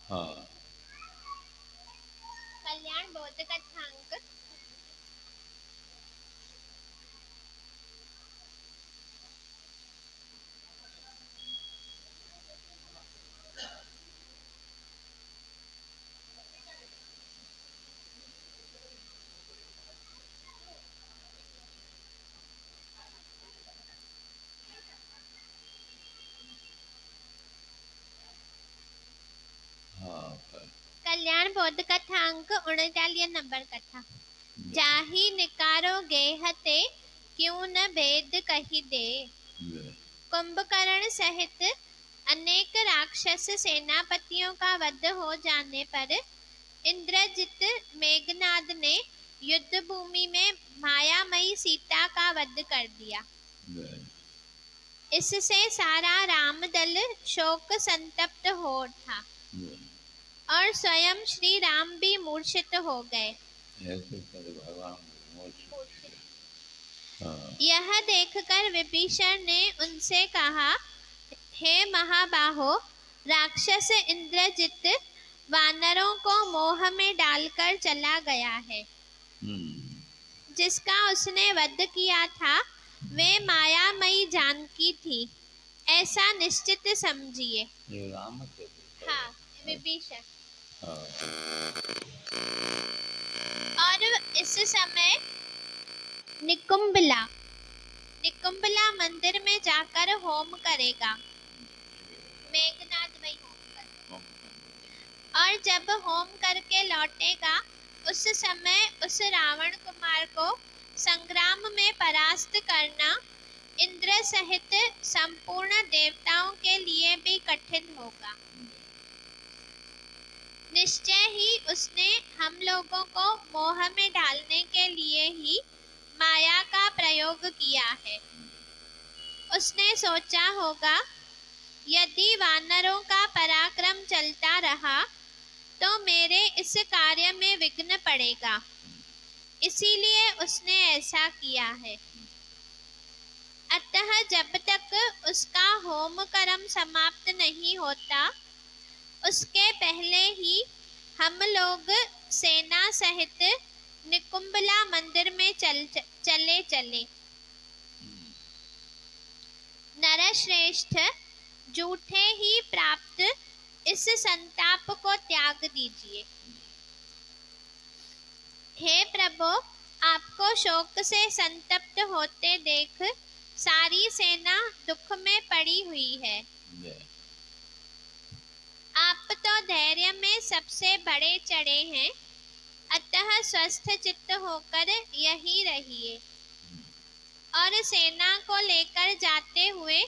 हाँ। कल्याण बौद्ध कथांक हाँ। कल्याण बौद्ध कथांक 39 नंबर कथा। जाहि निकारो गेहते क्यों न भेद कही दे। कुंभकर्ण सहित अनेक राक्षस सेनापतियों का वध हो जाने पर इंद्रजित मेघनाद ने युद्ध भूमि में मायामयी सीता का वध कर दिया। इससे सारा रामदल शोक संतप्त हो था और स्वयं श्री राम भी मूर्छित हो गए। यह देखकर विभीषण ने उनसे कहा, हे महाबाहो, राक्षस इंद्रजित वानरों को मोह में डालकर चला गया है। जिसका उसने वध किया था वे मायामयी जानकी थी, ऐसा निश्चित समझिए। हाँ, विभीषण। और इस समय निकुंभला मंदिर में जाकर होम करेगा। मेघनाद वही होम करेगा। और जब होम करके लौटेगा उस समय उस रावण कुमार को संग्राम में परास्त करना इंद्र सहित संपूर्ण देवताओं के लिए भी कठिन होगा। निश्चय ही उसने हम लोगों को मोह में डालने के लिए ही माया का प्रयोग किया है। उसने सोचा होगा, यदि वानरों का पराक्रम चलता रहा तो मेरे इस कार्य में विघ्न पड़ेगा, इसीलिए उसने ऐसा किया है। अतः जब तक उसका होम कर्म समाप्त नहीं होता उसके पहले ही हम लोग सेना सहित निकुंभला मंदिर में चले। नरश्रेष्ठ, झूठे ही प्राप्त इस संताप को त्याग दीजिए। हे प्रभु, आपको शोक से संतप्त होते देख सारी सेना दुख में पड़ी हुई है। आप तो धैर्य में सबसे बड़े चढ़े हैं, अतः स्वस्थ चित्त होकर यहीं रहिए और सेना को लेकर जाते हुए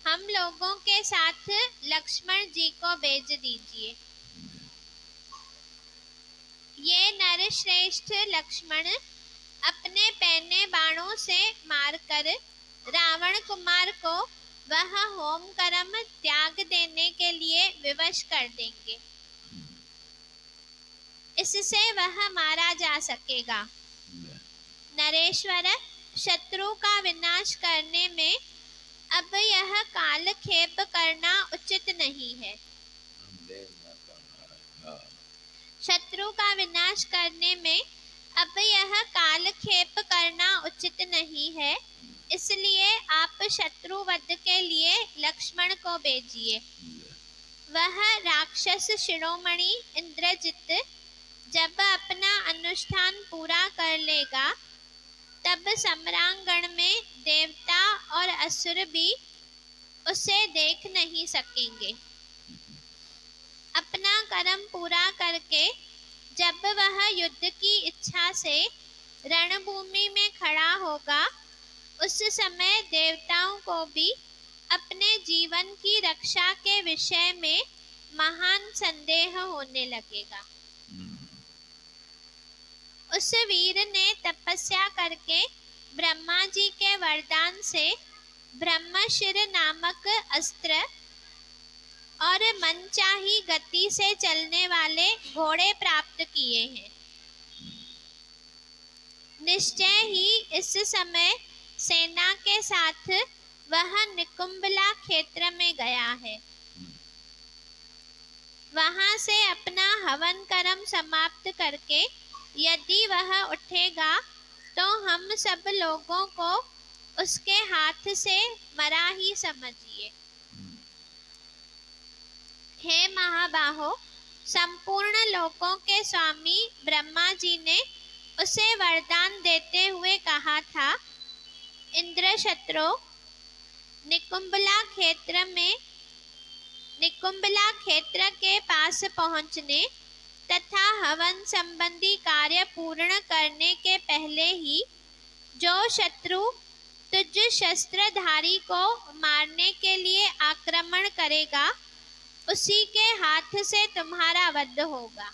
हम लोगों के साथ लक्ष्मण जी को भेज दीजिए। ये नरश्रेष्ठ लक्ष्मण अपने पैने बाणों से मारकर रावण कुमार को वह होम कर्म त्याग देने के लिए विवश कर देंगे। इससे वह मारा जा सकेगा। नरेश्वर, शत्रु का विनाश करने में अब यह कालक्षेप करना उचित नहीं है। शत्रु का विनाश करने में अब यह कालक्षेप करना उचित नहीं है, इसलिए आप शत्रु वध के लिए लक्ष्मण को भेजिए। वह राक्षस शिरोमणि इंद्रजित जब अपना अनुष्ठान पूरा कर लेगा तब सम्रांगण में देवता और असुर भी उसे देख नहीं सकेंगे। अपना कर्म पूरा करके जब वह युद्ध की इच्छा से रणभूमि में खड़ा होगा, उस समय देवताओं को भी अपने जीवन की रक्षा के विषय में महान संदेह होने लगेगा। उस वीर ने तपस्या करके ब्रह्मा जी के वरदान से ब्रह्मशिर नामक अस्त्र और मनचाही गति से चलने वाले घोड़े प्राप्त किए हैं। निश्चय ही इस समय सेना के साथ वह निकुंभला क्षेत्र में गया है। वहां से अपना हवन कर्म समाप्त करके यदि वह उठेगा तो हम सब लोगों को उसके हाथ से मरा ही समझिए। हे महाबाहो, संपूर्ण लोकों के स्वामी ब्रह्मा जी ने उसे वरदान देते हुए कहा था, इंद्रशत्रो, निकुंभला क्षेत्र के पास पहुंचने तथा हवन संबंधी कार्य पूर्ण करने के पहले ही जो शत्रु तुझ शस्त्रधारी को मारने के लिए आक्रमण करेगा, उसी के हाथ से तुम्हारा वध होगा।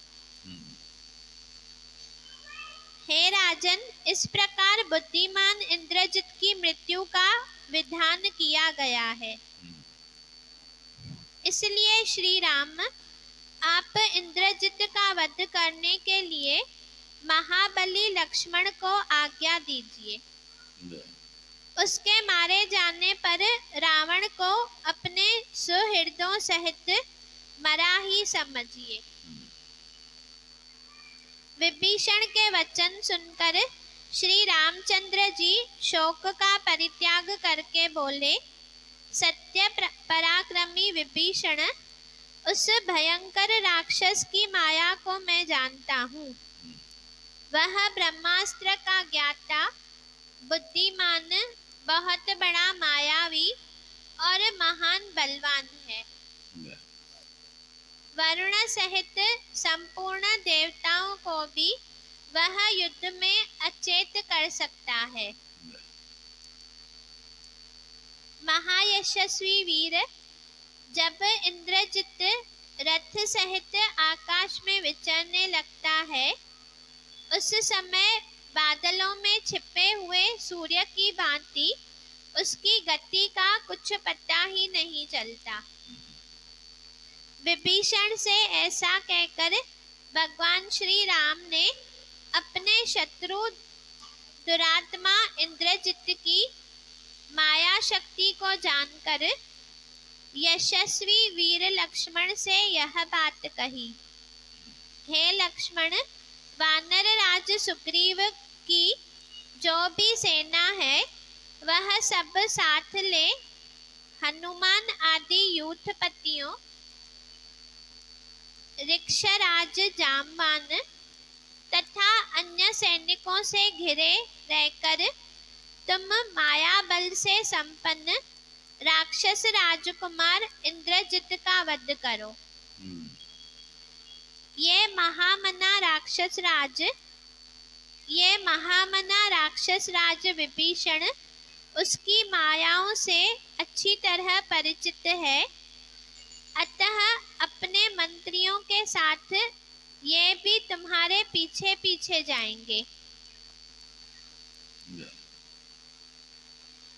हे राजन, इस प्रकार बुद्धिमान इंद्रजित की मृत्यु का विधान किया गया है। इसलिए श्री राम, आप इंद्रजित का वध करने के लिए महाबली लक्ष्मण को आज्ञा दीजिए। उसके मारे जाने पर रावण को अपने सुहृदों सहित मरा ही समझिए। विभीषण के वचन सुनकर श्री रामचंद्र जी शोक का परित्याग करके बोले, सत्य पराक्रमी विभीषण, उस भयंकर राक्षस की माया को मैं जानता हूँ। वह ब्रह्मास्त्र का ज्ञाता, बुद्धिमान, बहुत बड़ा मायावी और महान बलवान है। वरुण सहित संपूर्ण देवताओं को भी वह युद्ध में अचेत कर सकता है। महायशस्वी वीर, जब इंद्रजित रथ सहित आकाश में विचरने लगता है, उस समय बादलों में छिपे हुए सूर्य की भांति उसकी गति का कुछ पता ही नहीं चलता। विभीषण से ऐसा कहकर भगवान श्री राम ने अपने शत्रु दुरात्मा इंद्रजित की माया शक्ति को जानकर यशस्वी वीर लक्ष्मण से यह बात कही, हे लक्ष्मण, वानर राज सुग्रीव की जो भी सेना है वह सब साथ ले हनुमान आदि यूथपतियों, ऋक्षराज जामवान तथा अन्य सैनिकों से घिरे रहकर तुम माया बल से संपन्न राक्षस राजकुमार इंद्रजित का वध करो। ये महामना राक्षस राज विभीषण उसकी मायाओं से अच्छी तरह परिचित है, अतः अपने मंत्रियों के साथ ये भी तुम्हारे पीछे पीछे जाएंगे।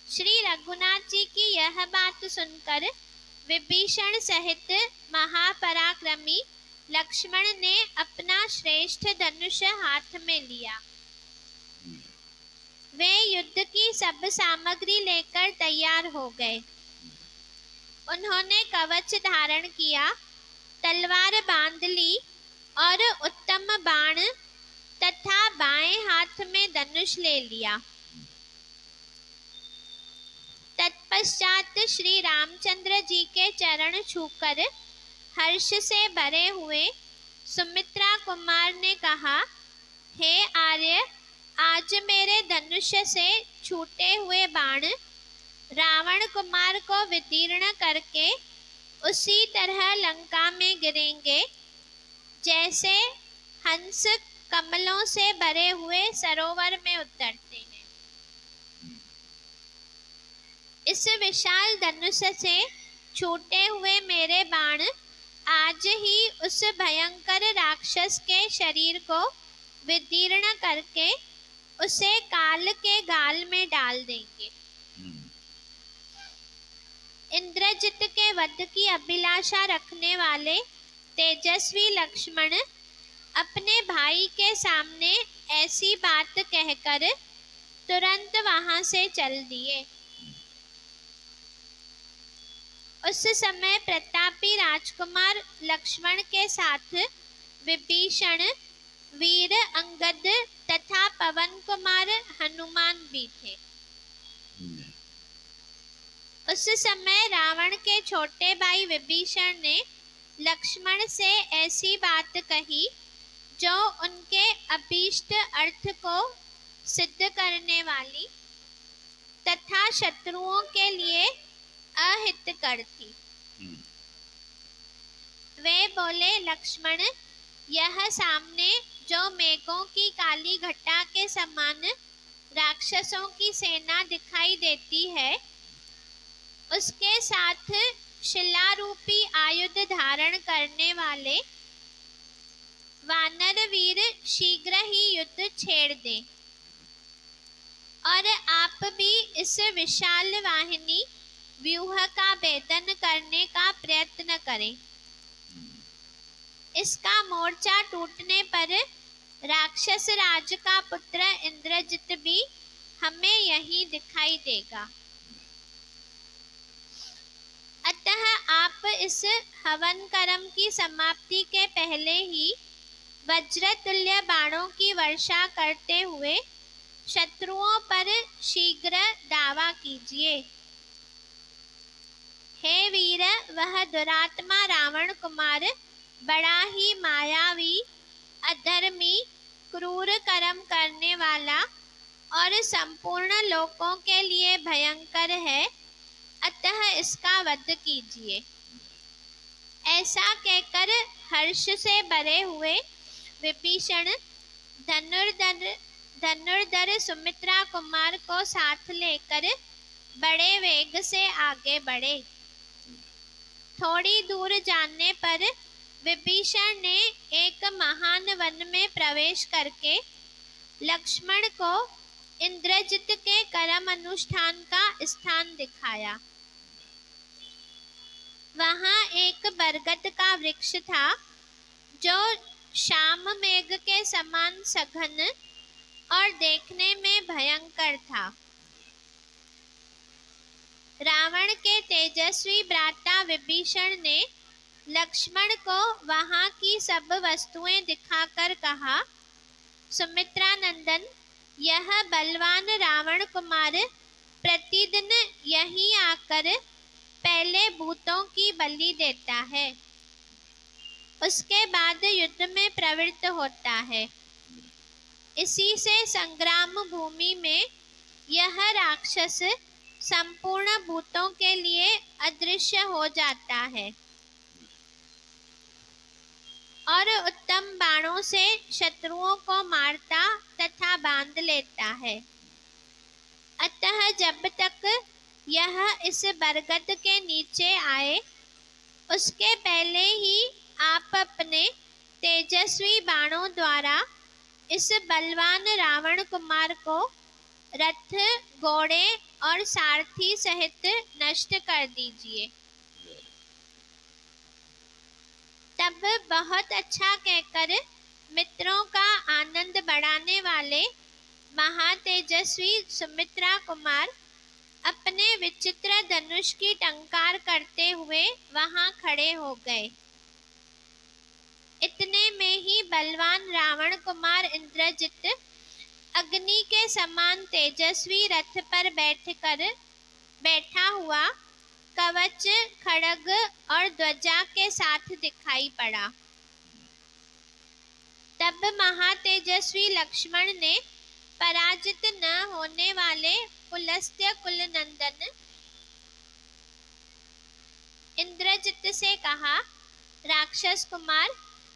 श्री रघुनाथ जी की यह बात सुनकर विभीषण सहित महापराक्रमी लक्ष्मण ने अपना श्रेष्ठ धनुष हाथ में लिया। वे युद्ध की सब सामग्री लेकर तैयार हो गए। उन्होंने कवच धारण किया, तलवार बांध ली और उत्तम बाण तथा बाएं हाथ में धनुष ले लिया। तत्पश्चात श्री रामचंद्र जी के चरण छूकर हर्ष से भरे हुए सुमित्रा कुमार ने कहा, हे आर्य, आज मेरे धनुष से छूटे हुए बाण रावण कुमार को विदीर्ण करके उसी तरह लंका में गिरेंगे जैसे हंस कमलों से भरे हुए सरोवर में उतरते हैं। इस विशाल धनुष से छूटे हुए मेरे बाण आज ही उस भयंकर राक्षस के शरीर को विदीर्ण करके उसे काल के गाल में डाल देंगे। इंद्रजित के वध की अभिलाषा रखने वाले तेजस्वी लक्ष्मण अपने भाई के सामने ऐसी बात कहकर तुरंत वहां से चल दिए। उस समय प्रतापी राजकुमार लक्ष्मण के साथ विभीषण, वीर अंगद तथा पवन कुमार हनुमान भी थे। उस समय रावण के छोटे भाई विभीषण ने लक्ष्मण से ऐसी बात कही जो उनके अभीष्ट अर्थ को सिद्ध करने वाली तथा शत्रुओं के लिए अहितकर थी। वे बोले, लक्ष्मण, यह सामने जो मेघों की काली घटा के समान राक्षसों की सेना दिखाई देती है, उसके साथ शिलारूपी आयुध धारण करने वाले वानर वीर शीघ्र ही युद्ध छेड़ दें और आप भी इस विशाल वाहिनी व्यूह का भेदन करने का प्रयत्न करें। इसका मोर्चा टूटने पर राक्षस राज का पुत्र इंद्रजित भी हमें यहीं दिखाई देगा। अतः आप इस हवन कर्म की समाप्ति के पहले ही वज्रतुल्य बाणों की वर्षा करते हुए शत्रुओं पर शीघ्र दावा कीजिए। हे वीर, वह दुरात्मा रावण कुमार बड़ा ही मायावी, अधर्मी, क्रूर कर्म करने वाला और संपूर्ण लोकों के लिए भयंकर है, अतः इसका वध कीजिए। ऐसा कहकर हर्ष से भरे हुए विभीषण धनुर्धर सुमित्रा कुमार को साथ लेकर बड़े वेग से आगे बढ़े। थोड़ी दूर जाने पर विभीषण ने एक महान वन में प्रवेश करके लक्ष्मण को इंद्रजित के कर्म अनुष्ठान का स्थान दिखाया। वहां एक बरगद का वृक्ष था जो शाम मेघ के समान सघन और देखने में भयंकर था। रावण के तेजस्वी भ्राता विभीषण ने लक्ष्मण को वहां की सब वस्तुएं दिखाकर कहा, सुमित्रा नंदन, यह बलवान रावण कुमार प्रतिदिन यहीं आकर पहले भूतों की बलि देता है, उसके बाद युद्ध में प्रवृत्त होता है। इसी से संग्राम भूमि में यह राक्षस संपूर्ण भूतों के लिए अदृश्य हो जाता है और उत्तम बाणों से शत्रुओं को मारता तथा बांध लेता है। अतः जब तक यह इस बरगद के नीचे आए, उसके पहले ही आप अपने तेजस्वी बाणों द्वारा इस बलवान रावण कुमार को रथ, घोड़े और सारथी सहित नष्ट कर दीजिए। तब बहुत अच्छा कहकर मित्रों का आनंद बढ़ाने वाले महातेजस्वी सुमित्रा कुमार अपने विचित्र धनुष की टंकार करते हुए वहां खड़े हो गए। इतने में ही बलवान रावण कुमार इंद्रजित अग्नि के समान तेजस्वी रथ पर बैठा हुआ कवच, खड्ग और ध्वजा के साथ दिखाई पड़ा। तब महातेजस्वी लक्ष्मण ने पराजित न होने वाले पुलस्त्य कुलनंदन इंद्रजित से कहा, राक्षस कुमार,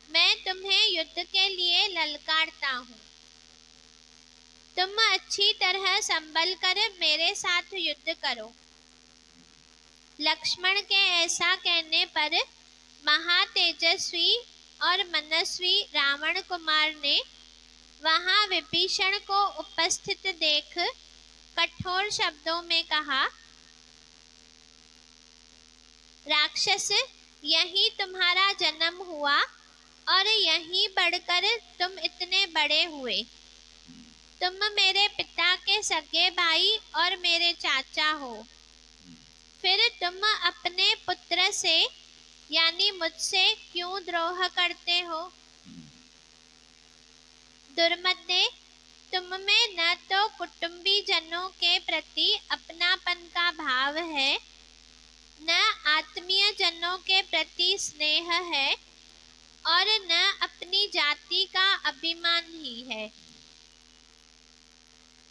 मैं तुम्हें युद्ध के लिए ललकारता हूँ। तुम अच्छी तरह संभल कर मेरे साथ युद्ध करो। लक्ष्मण के ऐसा कहने पर महातेजस्वी और मनस्वी रावण कुमार ने वहां विभीषण को उपस्थित देख कठोर शब्दों में कहा, राक्षस, यही तुम्हारा जन्म हुआ और यहीं बढ़कर तुम इतने बड़े हुए। तुम मेरे पिता के सगे भाई और मेरे चाचा हो, फिर तुम अपने पुत्र से यानी मुझसे क्यों द्रोह करते हो? दुर्मते, तुम में न तो कुटुंबी जनों के प्रति अपनापन का भाव है, न आत्मीय जनों के प्रति स्नेह है और न अपनी जाति का अभिमान ही है।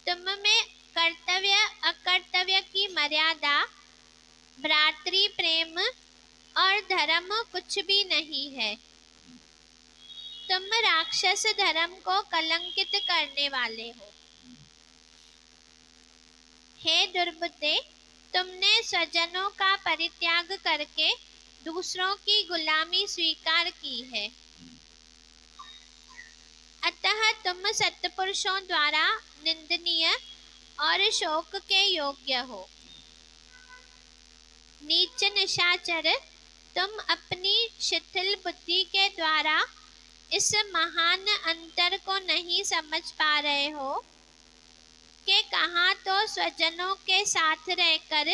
तुम में कर्तव्य अकर्तव्य की मर्यादा, भ्रातृ प्रेम और धर्म कुछ भी नहीं है। तुम राक्षस धर्म को कलंकित करने वाले हो। हे दुर्बुद्धे, तुमने स्वजनों का परित्याग करके दूसरों की गुलामी स्वीकार की है, अतः तुम सत्पुरुषों द्वारा निंदनीय और शोक के योग्य हो। नीच निशाचर, तुम अपनी शिथिल बुद्धि के द्वारा इस महान अंतर को नहीं समझ पा रहे हो कि कहाँ तो स्वजनों के साथ रहकर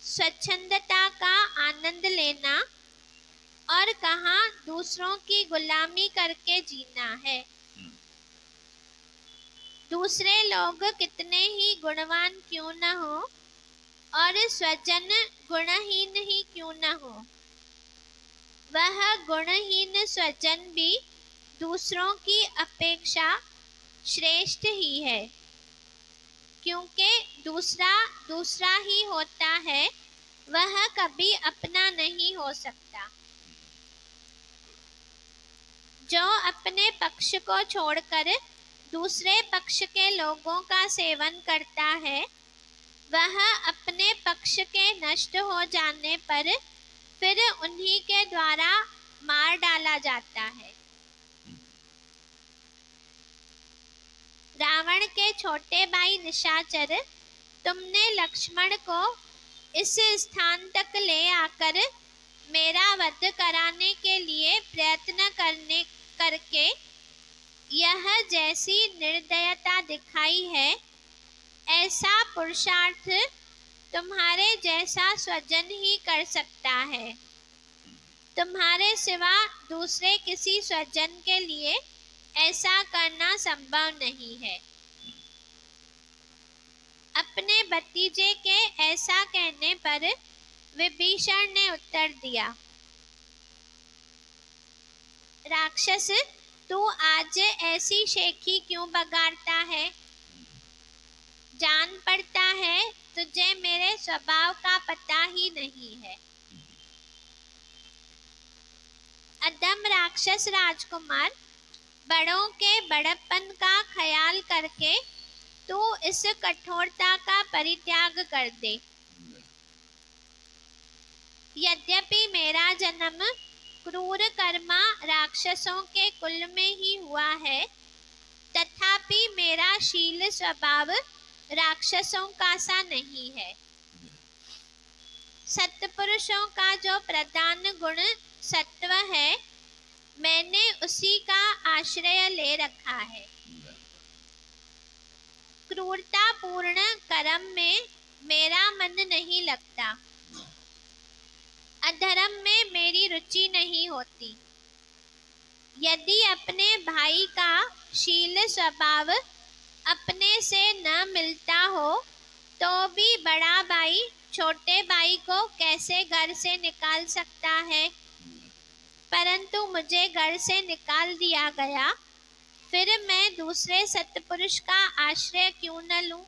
स्वच्छंदता का आनंद लेना और कहाँ दूसरों की गुलामी करके जीना है। दूसरे लोग कितने ही गुणवान क्यों न हो और स्वजन गुणहीन ही क्यों न हो, वह गुणहीन स्वजन भी दूसरों की अपेक्षा श्रेष्ठ ही है, क्योंकि दूसरा ही होता है, वह कभी अपना नहीं हो सकता। जो अपने पक्ष को छोड़कर दूसरे पक्ष के लोगों का सेवन करता है, वह अपने पक्ष के नष्ट हो जाने पर फिर उन्हीं के द्वारा मार डाला जाता है। रावण के छोटे भाई निशाचर, तुमने लक्ष्मण को इस स्थान तक ले आकर मेरा वध कराने के लिए प्रयत्न करके यह जैसी निर्दयता दिखाई है, ऐसा पुरुषार्थ तुम्हारे जैसा स्वजन ही कर सकता है। तुम्हारे सिवा दूसरे किसी स्वजन के लिए ऐसा करना संभव नहीं है। अपने भतीजे के ऐसा कहने पर विभीषण ने उत्तर दिया, राक्षस, तू आज ऐसी शेखी क्यों बगाड़ता है? जान पड़ता है तुझे मेरे स्वभाव का पता ही नहीं है। अधम राक्षस राजकुमार, बड़ों के बड़प्पन का ख्याल करके तू इस कठोरता का परित्याग कर दे। यद्यपि मेरा जन्म क्रूर कर्मा राक्षसों के कुल में ही हुआ है, तथापि मेरा शील स्वभाव राक्षसों का सा नहीं है। सत्पुरुषों का जो प्रधान गुण सत्व है, मैंने उसी का आश्रय ले रखा है। क्रूरता पूर्ण कर्म में मेरा मन नहीं लगता, अधर्म में मेरी रुचि नहीं होती। यदि अपने भाई का शील स्वभाव अपने से न मिलता हो तो भी बड़ा भाई छोटे भाई को कैसे घर से निकाल सकता है? परंतु मुझे घर से निकाल दिया गया, फिर मैं दूसरे सत्पुरुष का आश्रय क्यों न लूं,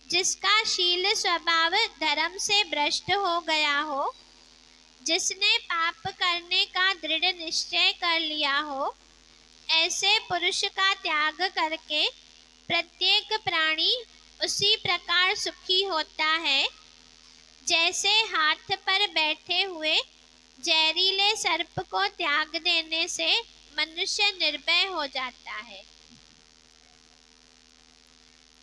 जिसका शील स्वभाव धर्म से भ्रष्ट हो गया हो, जिसने पाप करने का दृढ़ निश्चय कर लिया हो, ऐसे पुरुष का त्याग करके प्रत्येक प्राणी उसी प्रकार सुखी होता है, जैसे हाथ पर बैठे हुए जहरीले सर्प को त्याग देने से मनुष्य निर्भय हो जाता है।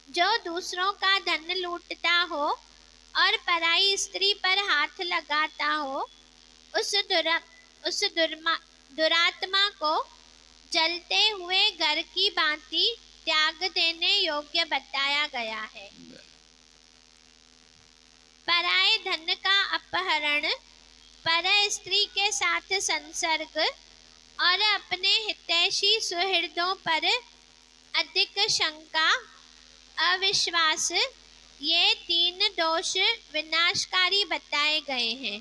जो दूसरों का धन लूटता हो और पराई स्त्री पर हाथ लगाता हो, उस दुरात्मा को जलते हुए घर की भांति त्याग देने योग्य बताया गया है। पराये धन का अपहरण, पर स्त्री के साथ संसर्ग और अपने हितैषी सुहृदों पर अधिक शंका, अविश्वास, ये 3 दोष विनाशकारी बताए गए हैं।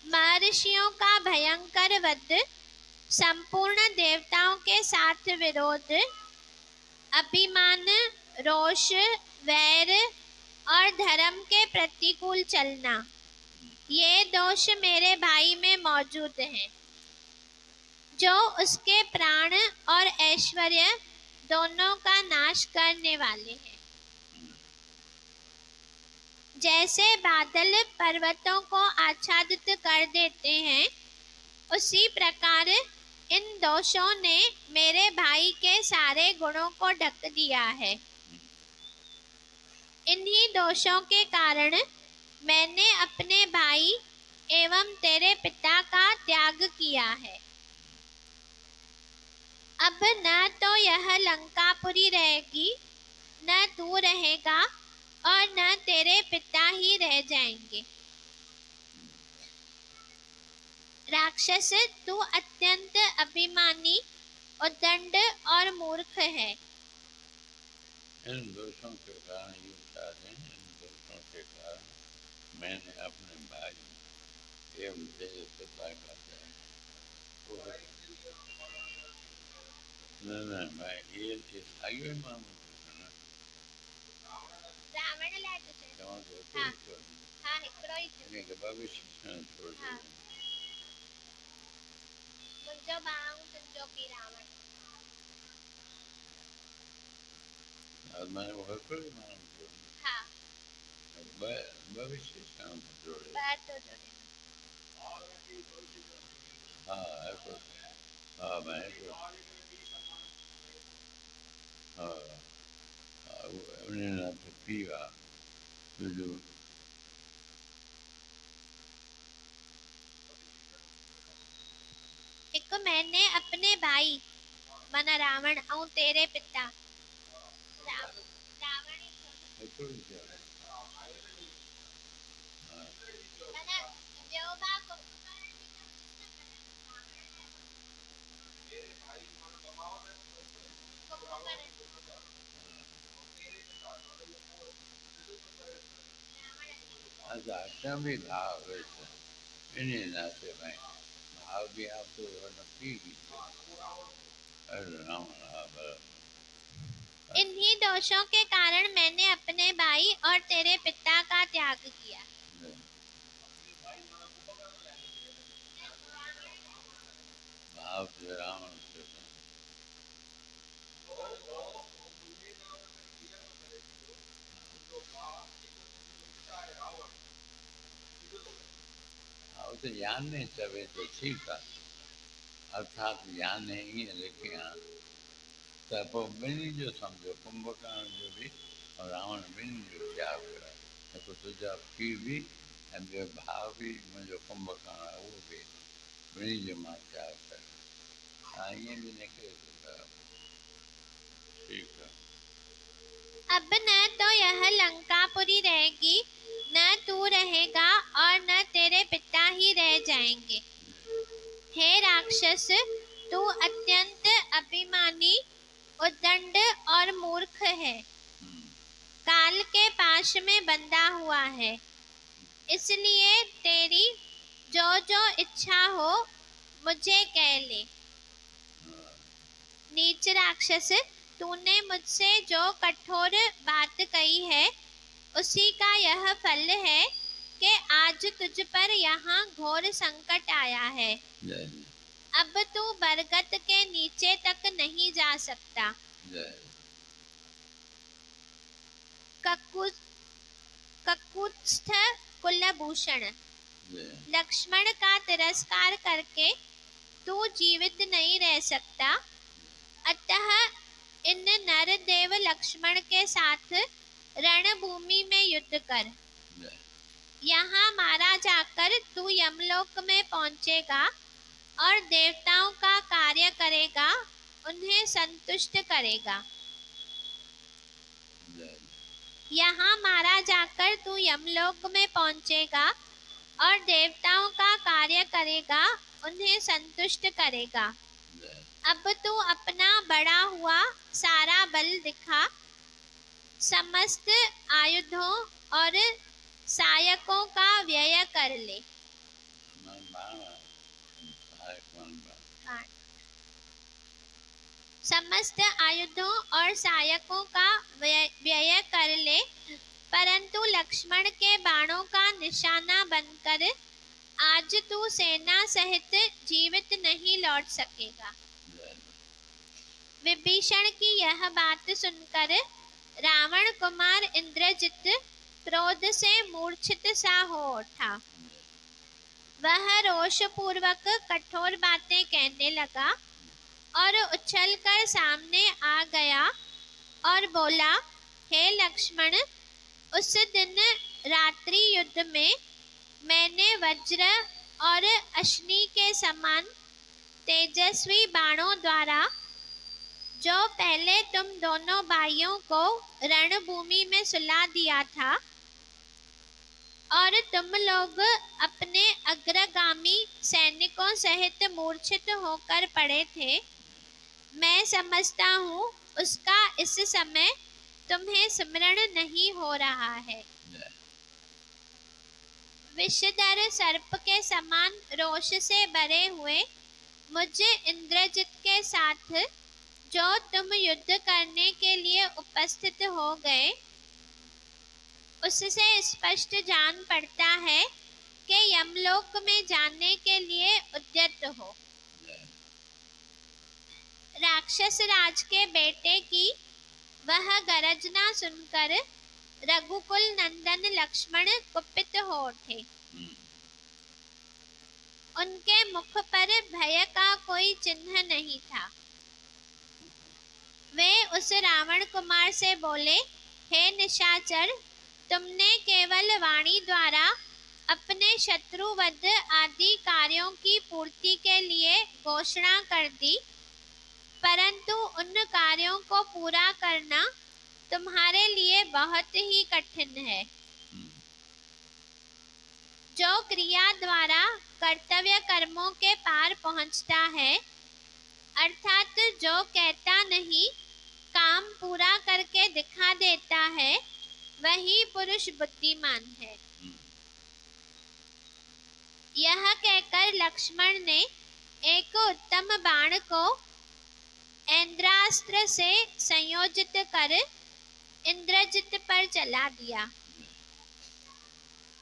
महर्षियों का भयंकर वध, संपूर्ण देवताओं के साथ विरोध, अभिमान, रोष, वैर और धर्म के प्रतिकूल चलना, ये दोष मेरे भाई में मौजूद हैं, जो उसके प्राण और ऐश्वर्य दोनों का नाश करने वाले हैं। जैसे बादल पर्वतों को आच्छादित कर देते हैं, उसी प्रकार इन दोषों ने मेरे भाई के सारे गुणों को ढक दिया है। इन्हीं दोषों के कारण मैंने अपने भाई एवं तेरे पिता का त्याग किया है। अब न तो यह लंकापुरी रहेगी, न तू रहेगा और न तेरे पिता ही रह जाएंगे। राक्षस, तू अत्यंत अभिमानी, उद्दंड और मूर्ख है। इन दोषों के कारण इन दोषों के कारण मैंने अपने भाई एवं तेरे पिता का त्याग। न भाई ये आगे मानो रावण लाज से हाँ हिकड़ो ही के भविष्य में छोड़ हाँ मुझो बाऊ तुझो की रावण और मैं वो हिकड़ो ही मानो हाँ भविष्य में जोड़े बात तो जोड़े हाँ मैं उन्हें ना तो पीवा जो एक मैंने अपने भाई मना रावण और तेरे पिता रावण मना देवबा को अच्छा भी भाव इन्हीं नाते में भाव भी आप तो नक्की इन्हीं दोषों के कारण मैंने अपने भाई और तेरे पिता का त्याग किया। भाव से रावण से तो ज्ञान नहीं चवे तो ठीक है, अर्थात ज्ञान नहीं है, लेकिन तब बिनी जो समझो कुंभकर्ण जो भी और रावण बिनी जो त्याग करा तो तुझा पी भी जो भाव भी मुझे कुंभकर्ण है वो भी बिनी जो मां त्याग करे ये भी निकले ठीक है। अब न तो यह लंकापुरी रहेगी, न तू रहेगा और न तेरे पिता ही रह जाएंगे। हे राक्षस, तू अत्यंत अभिमानी, उद्दंड और मूर्ख है, काल के पाश में बंधा हुआ है, इसलिए तेरी जो जो इच्छा हो मुझे कह ले। नीच राक्षस, तूने मुझसे जो कठोर बात कही है उसी का यह फल है कि आज तुझ पर यहाँ घोर संकट आया है। जय अब तू बरगद के नीचे तक नहीं जा सकता। जय ककुत्स्थ कुलभूषण, जय लक्ष्मण का तिरस्कार करके तू जीवित नहीं रह सकता, अतः इन नर देव लक्ष्मण के साथ रणभूमि में युद्ध कर। जय यहाँ मारा जाकर तू यमलोक में पहुँचेगा और देवताओं का कार्य करेगा, उन्हें संतुष्ट करेगा। जय यहाँ मारा जाकर तू यमलोक में पहुँचेगा और देवताओं का कार्य करेगा, उन्हें संतुष्ट करेगा। जय अब तू अपना बढ़ा हुआ सारा बल दिखा, समस्त आयुधों और सहायकों का व्यय कर ले। समस्त आयुधों और सहायकों का व्यय कर ले, परंतु लक्ष्मण के बाणों का निशाना बनकर आज तू सेना सहित जीवित नहीं लौट सकेगा। विभीषण की यह बात सुनकर रावण कुमार इंद्रजित क्रोध से मूर्छित सा हो उठा। वह रोष पूर्वक कठोर बातें कहने लगा और उछलकर सामने आ गया और बोला, हे लक्ष्मण, उस दिन रात्रि युद्ध में मैंने वज्र और अश्नि के समान तेजस्वी बाणों द्वारा जो पहले तुम दोनों भाइयों को रणभूमि में सुला दिया था और तुम लोग अपने अग्रगामी सैनिकों सहित मूर्छित होकर पड़े थे, मैं समझता हूँ उसका इस समय तुम्हें स्मरण नहीं हो रहा है। विषधर सर्प के समान रोष से भरे हुए मुझे इंद्रजित के साथ जो तुम युद्ध करने के लिए उपस्थित हो गए, उससे स्पष्ट जान पड़ता है कि यमलोक में जाने के लिए उद्यत हो। राक्षस राज के बेटे की वह गर्जना सुनकर रघुकुल नंदन लक्ष्मण कुपित हो उठे। उनके मुख पर भय का कोई चिन्ह नहीं था। वे उस रावण कुमार से बोले, हे निशाचर, तुमने केवल वाणी द्वारा अपने शत्रुवध आदि कार्यों की पूर्ति के लिए घोषणा कर दी, परंतु उन कार्यों को पूरा करना तुम्हारे लिए बहुत ही कठिन है। जो क्रिया द्वारा कर्तव्य कर्मों के पार पहुंचता है, अर्थात जो कहता नहीं काम पूरा करके दिखा देता है, वही पुरुष बुद्धिमान है। यह कहकर लक्ष्मण ने एक उत्तम बाण को ऐन्द्रास्त्र से संयोजित कर इंद्रजित पर चला दिया,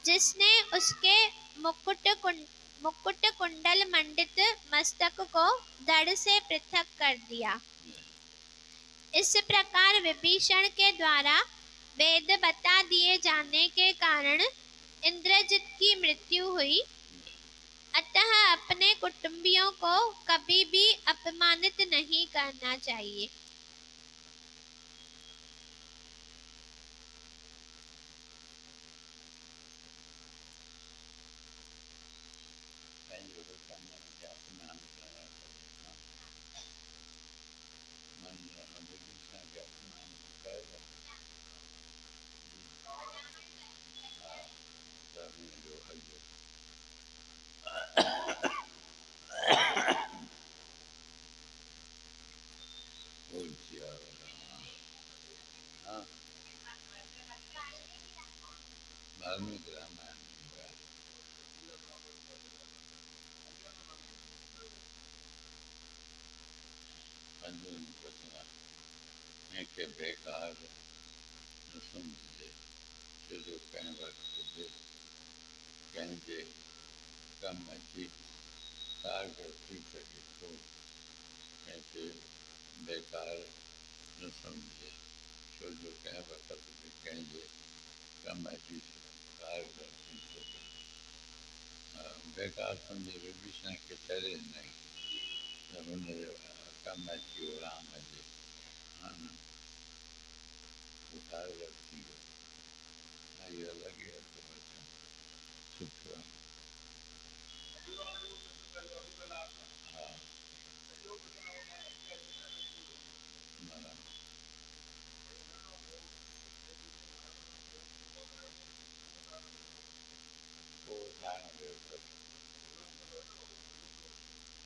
जिसने उसके मुकुट कुंडल मंडित मस्तक को धड़ से पृथक कर दिया। इस प्रकार विभीषण के द्वारा वेद बता दिए जाने के कारण इंद्रजित की मृत्यु हुई, अतः अपने कुटुंबियों को कभी भी अपमानित नहीं करना चाहिए। वाल्मीकि रामायण अर्जुन कथा है कि बेकार न समझे जो कहीं वक्त दे कहीं जे कम अची कार करती सके तो कैसे बेकार न समझे जो कहीं वक्त दे कहीं जे कम अची कार करती सके बेकार समझे विभीषण के चले नहीं जब उन्हें कम अची हो राम जे हाँ न कार करती है ये अलग है तो बच्चा सुख हाँ बराबर वो ध्यान दे सब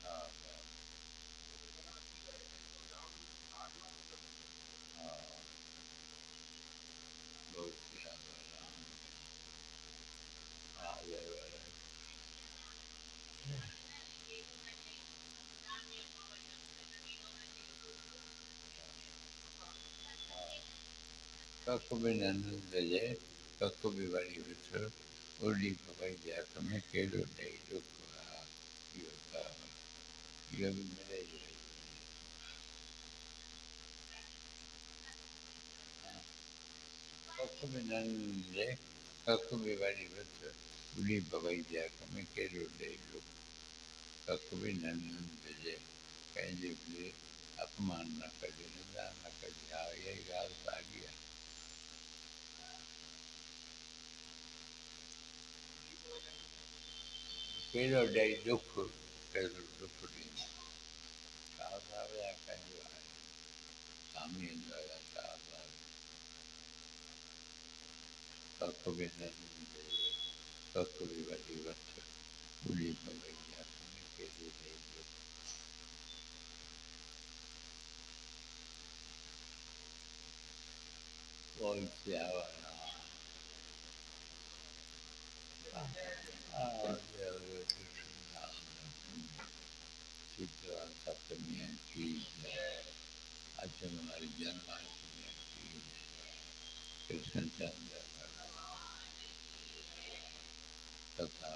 हाँ हाँ हाँ बहुत ध्यान राम हाँ जय बराबर कख भी नंदन दजे कख भी वरी विठो उडी पवई जैक में केॾो ॾेई दुख हा इहो त इहो बि मिले ई वई कख भी नंदन दजे कख भी वरी विठो उडी पवई जैक में केॾो ॾेई दुख कख भी नंदन दजे कंहिंजे बि अपमान न कजे निंदा न कजे हा इहा ई ॻाल्हि साॻी आहे केॾो ॾेई दुख केॾो दुख ॾींदो छा था विया कंहिंजो आहे साम्हूं ईंदो आहे छा था कख भी नंदन दजे कख भी वरी वठ उॾी पवई जैक में केॾो ॾेई दुख बोल सियावर देव कृष्ण शीतला सप्तमी की अचन वारी जन्माष्टमी की कृष्ण चंद्र कथा